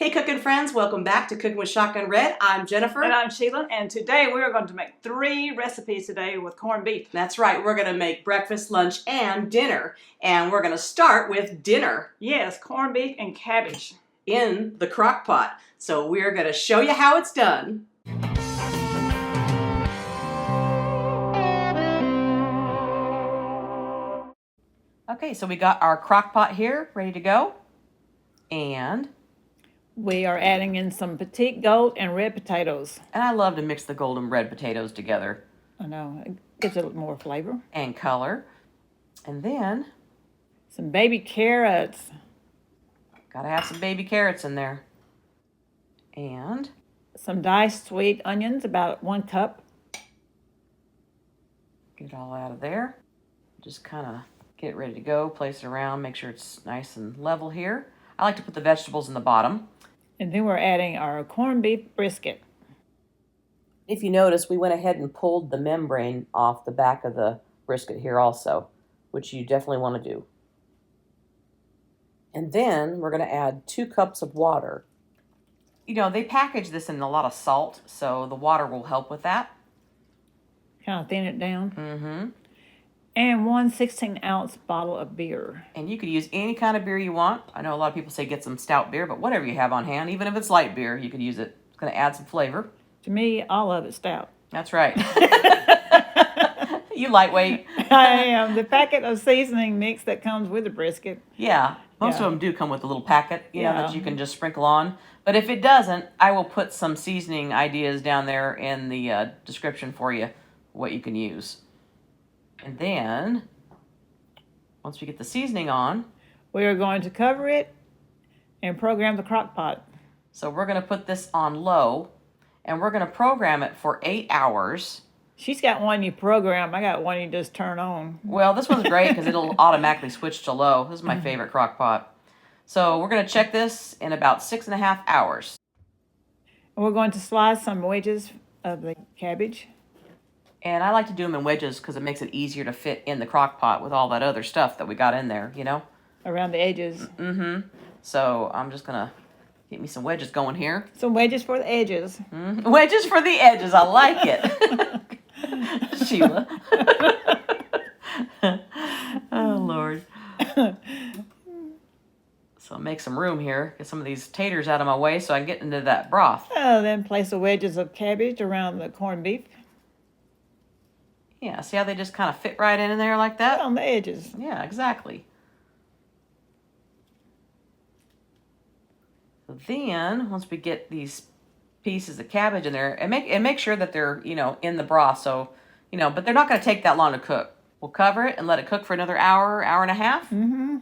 Hey cooking friends, welcome back to Cooking with Shotgun Red. I'm Jennifer. And I'm Sheila, and today we're going to make 3 recipes today with corned beef. That's right, we're going to make breakfast, lunch, and dinner. And we're going to start with dinner. Yes, corned beef and cabbage. In the crock pot. So we're going to show you how it's done. Okay, so we got our crock pot here, ready to go. And we are adding in some Petite Gold and red potatoes. And I love to mix the gold and red potatoes together. I know, it gives it more flavor. And color. And then some baby carrots. Gotta have some baby carrots in there. And some diced sweet onions, about 1 cup. Get it all out of there. Just kind of get it ready to go, place it around, make sure it's nice and level here. I like to put the vegetables in the bottom. And then we're adding our corned beef brisket. If you notice, we went ahead and pulled the membrane off the back of the brisket here also, which you definitely want to do. And then we're going to add 2 cups of water. You know, they package this in a lot of salt, so the water will help with that. Kind of thin it down. Mm-hmm. And 1 16-ounce bottle of beer. And you could use any kind of beer you want. I know a lot of people say get some stout beer, but whatever you have on hand, even if it's light beer, you could use it. It's going to add some flavor. To me, all of it's stout. That's right. You lightweight. I am. The packet of seasoning mix that comes with the brisket. Yeah. Most of them do come with a little packet, you know, that you can just sprinkle on. But if it doesn't, I will put some seasoning ideas down there in the description for you, what you can use. And then, once we get the seasoning on, we are going to cover it and program the crock pot. So we're going to put this on low, and we're going to program it for 8 hours. She's got one you program. I got one you just turn on. Well, this one's great because it'll automatically switch to low. This is my favorite crock pot. So we're going to check this in about 6.5 hours. And we're going to slice some wedges of the cabbage. And I like to do them in wedges because it makes it easier to fit in the crock pot with all that other stuff that we got in there, you know? Around the edges. Mm-hmm. So I'm just going to get me some wedges going here. Some wedges for the edges. Mm-hmm. Wedges for the edges. I like it. Sheila. Oh, Lord. So make some room here. Get some of these taters out of my way so I can get into that broth. Then place the wedges of cabbage around the corned beef. Yeah, see how they just kind of fit right in there like that? On the edges. Yeah, exactly. So then, once we get these pieces of cabbage in there, and make sure that they're, you know, in the broth. So, you know, but they're not going to take that long to cook. We'll cover it and let it cook for another hour, hour and a half. Mm-hmm.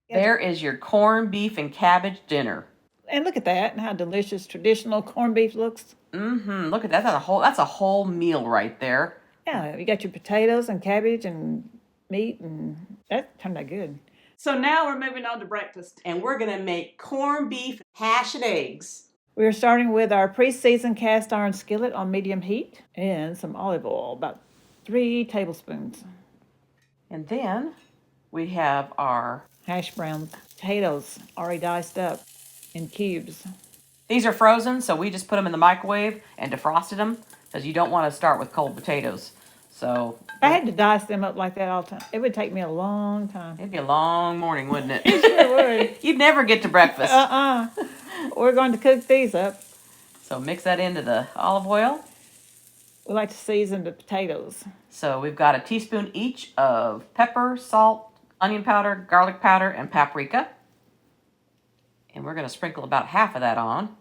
There is your corned beef and cabbage dinner. And look at that, and how delicious traditional corned beef looks. Mm-hmm. Look at that. That's a whole meal right there. Yeah, you got your potatoes and cabbage and meat, and that turned out good. So now we're moving on to breakfast. And we're going to make corned beef, hash, and eggs. We're starting with our pre-seasoned cast iron skillet on medium heat and some olive oil, about 3 tablespoons. And then we have our hash brown potatoes already diced up in cubes. These are frozen, so we just put them in the microwave and defrosted them because you don't want to start with cold potatoes. So if I had to dice them up like that all the time, it would take me a long time. It'd be a long morning, wouldn't it? It sure would. You'd never get to breakfast. We're going to cook these up. So mix that into the olive oil. We like to season the potatoes. So we've got a teaspoon each of pepper, salt, onion powder, garlic powder, and paprika. And we're going to sprinkle about half of that on.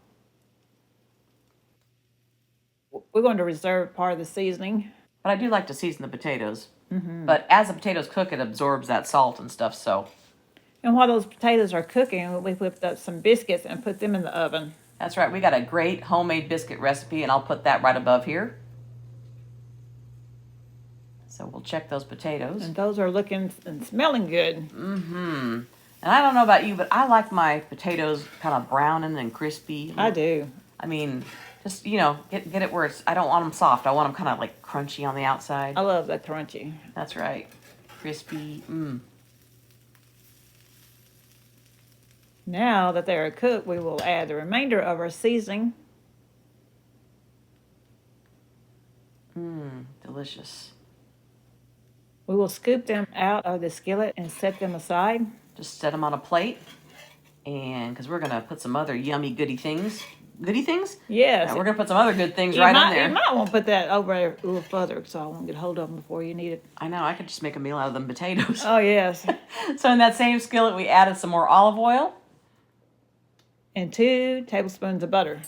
We're going to reserve part of the seasoning. But I do like to season the potatoes. Mm-hmm. But as the potatoes cook, it absorbs that salt and stuff, so. And while those potatoes are cooking, we whipped up some biscuits and put them in the oven. That's right. We got a great homemade biscuit recipe, and I'll put that right above here. So we'll check those potatoes. And those are looking and smelling good. Mm-hmm. And I don't know about you, but I like my potatoes kind of browning and crispy. I do. I mean, just, you know, get it where it's, I don't want them soft. I want them kind of like crunchy on the outside. I love that crunchy. That's right. Crispy. Now that they are cooked, we will add the remainder of our seasoning. Delicious. We will scoop them out of the skillet and set them aside. Just set them on a plate, and because we're gonna put some other yummy goody things. Goody things? Yes. Yeah, we're gonna put some other good things right in there. You might want to put that over there a little further so I won't get hold of them before you need it. I know, I could just make a meal out of them potatoes. Oh, yes. So in that same skillet, we added some more olive oil. And 2 tablespoons of butter.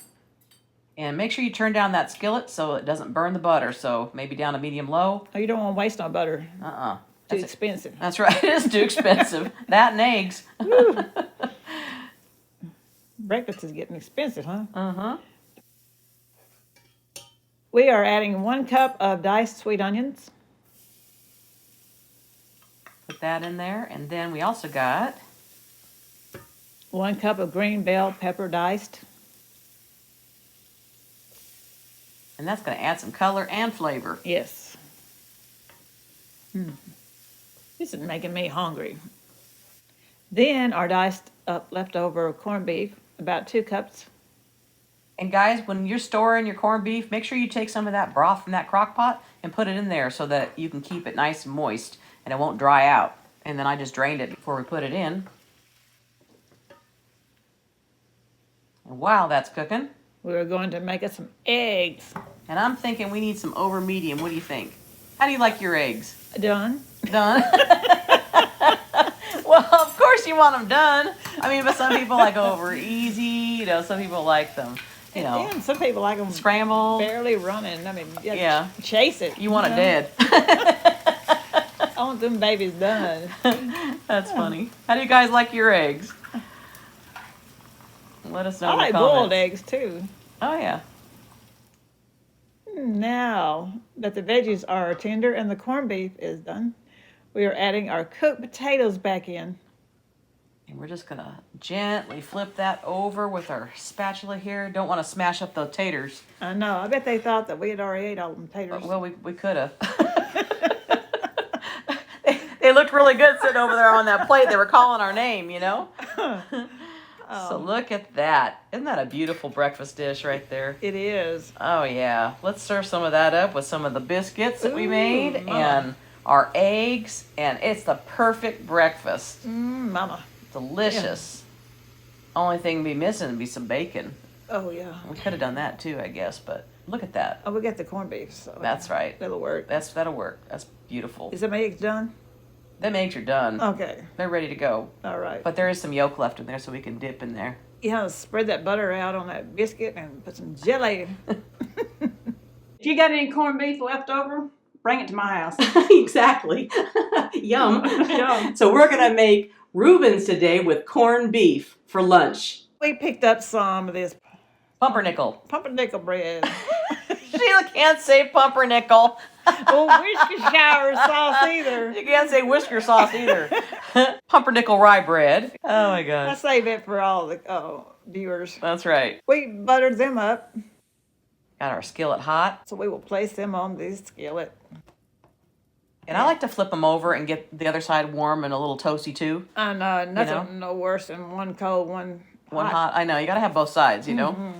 And make sure you turn down that skillet so it doesn't burn the butter. So maybe down to medium-low. Oh, you don't want to waste no butter. Too That's expensive. That's right. It is too expensive. That and eggs. Breakfast is getting expensive, huh? Uh-huh. We are adding 1 cup of diced sweet onions. Put that in there. And then we also got 1 cup of green bell pepper diced. and that's going to add some color and flavor. Yes. This is making me hungry. Then our diced up leftover corned beef, about 2 cups. And guys, when you're storing your corned beef, make sure you take some of that broth from that crock pot and put it in there so that you can keep it nice and moist and it won't dry out. And then I just drained it before we put it in. And while that's cooking, We're going to make us some eggs. and I'm thinking we need some over medium. What do you think? How do you like your eggs? Done. Done? Well, of course you want them done. I mean, but some people like over easy. You know, some people like them, you know, And some people like them scrambled. barely running. I mean, Yeah. chase it. You want it know? dead. I want them babies done. That's funny. How do you guys like your eggs? Let us know I in the like comments. boiled eggs too. Oh, yeah. Now that the veggies are tender and the corned beef is done, we are adding our cooked potatoes back in. And we're just going to gently flip that over with our spatula here. Don't want to smash up those taters. I know. I bet they thought that we had already ate all them taters. Well, we could have. They looked really good sitting over there on that plate. They were calling our name, you know? So look at that. Isn't that a beautiful breakfast dish right there? It is. Oh, yeah. Let's serve some of that up with some of the biscuits that we Ooh, made Mama. and our eggs. And it's the perfect breakfast. Mama. Delicious. Only thing be missing would be some bacon. Oh, yeah. We could have done that too, I guess, but look at that. Oh, we got the corned beef, so That's right. that'll work. That'll work. That's beautiful. Is them eggs done? Them eggs are done. Okay. They're ready to go. All right. But there is some yolk left in there so we can dip in there. Yeah, spread that butter out on that biscuit and put some jelly. If you got any corned beef left over, bring it to my house. Exactly. Yum. Yum. So we're going to make Reubens today with corned beef for lunch. We picked up some of this Pumpernickel. pumpernickel bread. Sheila can't say pumpernickel. Worcestershire sauce either. You can't say whisker sauce either. Pumpernickel rye bread. Oh my I gosh. save it for all the viewers. That's right. We buttered them up, Got our skillet hot. so we will place them on the skillet. And I like to flip them over and get the other side warm and a little toasty too. I know, nothing no worse than one cold, one Hot. I know. You got to have both sides, you know.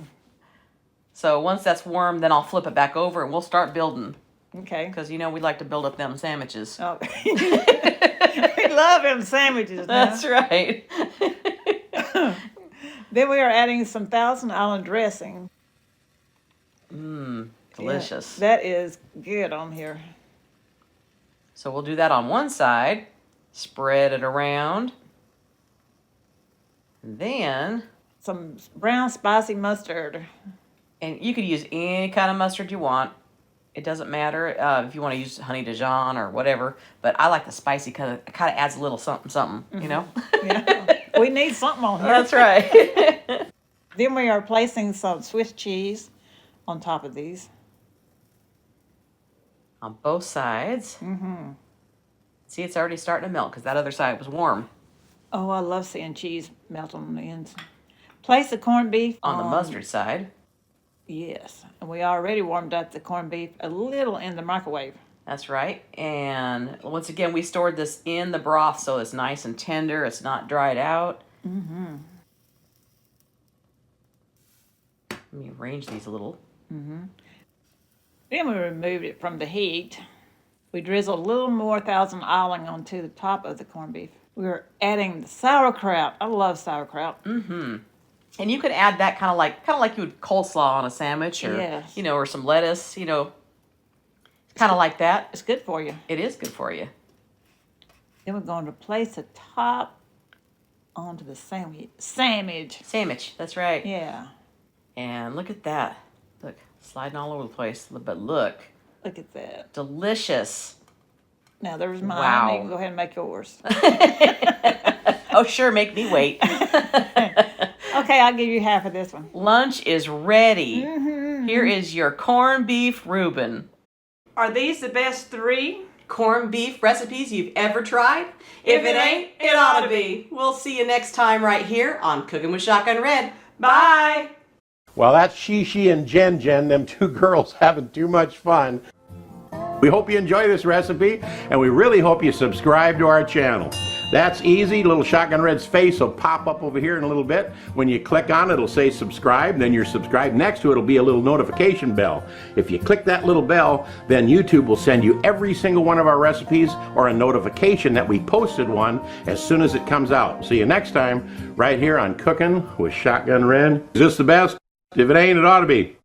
So once that's warm, then I'll flip it back over and we'll start building. Okay. Because, you know, we like to build up them sandwiches. Oh. We love them sandwiches now. That's right. Then we are adding some Thousand Island dressing. Delicious. Yeah, that is good on here. So we'll do that on one side. Spread it around. And then, Some brown spicy mustard. and you could use any kind of mustard you want. It doesn't matter if you want to use honey Dijon or whatever. But I like the spicy because it kind of adds a little something, something, you know? Yeah. We need something on here. That's right. Then we are placing some Swiss cheese on top of these. On both sides. See, it's already starting to melt because that other side was warm. Oh, I love seeing cheese melt on the ends. Place the corned beef On the mustard side. Yes, and we already warmed up the corned beef a little in the microwave. That's right. And once again, we stored this in the broth so it's nice and tender. It's not dried out. Let me arrange these a little. Then we removed it from the heat. We drizzled a little more Thousand Island onto the top of the corned beef. We're adding the sauerkraut. I love sauerkraut. And you could add that kind of like you would coleslaw on a sandwich, or Yes. or some lettuce, kind of like that. It's good for you. It is good for you. Then we're going to place the top onto the sandwich. Sandwich, that's right. Yeah. And look at that. Look, sliding all over the place. But look, Look at that. delicious. Now there's mine. Wow. You can go ahead and make yours. Oh, sure, make me wait. Okay, I'll give you half of this one. Lunch is ready. Here is your corned beef Reuben. Are these the best 3? Corned beef recipes you've ever tried? If it ain't, it ought to be. We'll see you next time right here on Cooking with Shotgun Red. Bye! Well, that's She and Jen, them two girls having too much fun. We hope you enjoy this recipe, and we really hope you subscribe to our channel. That's easy. Little Shotgun Red's face will pop up over here in a little bit. When you click on it, it'll say subscribe, then you're subscribed. Next to it will be a little notification bell. If you click that little bell, then YouTube will send you every single one of our recipes or a notification that we posted one as soon as it comes out. See you next time right here on Cooking with Shotgun Red. Is this the best? If it ain't, it ought to be.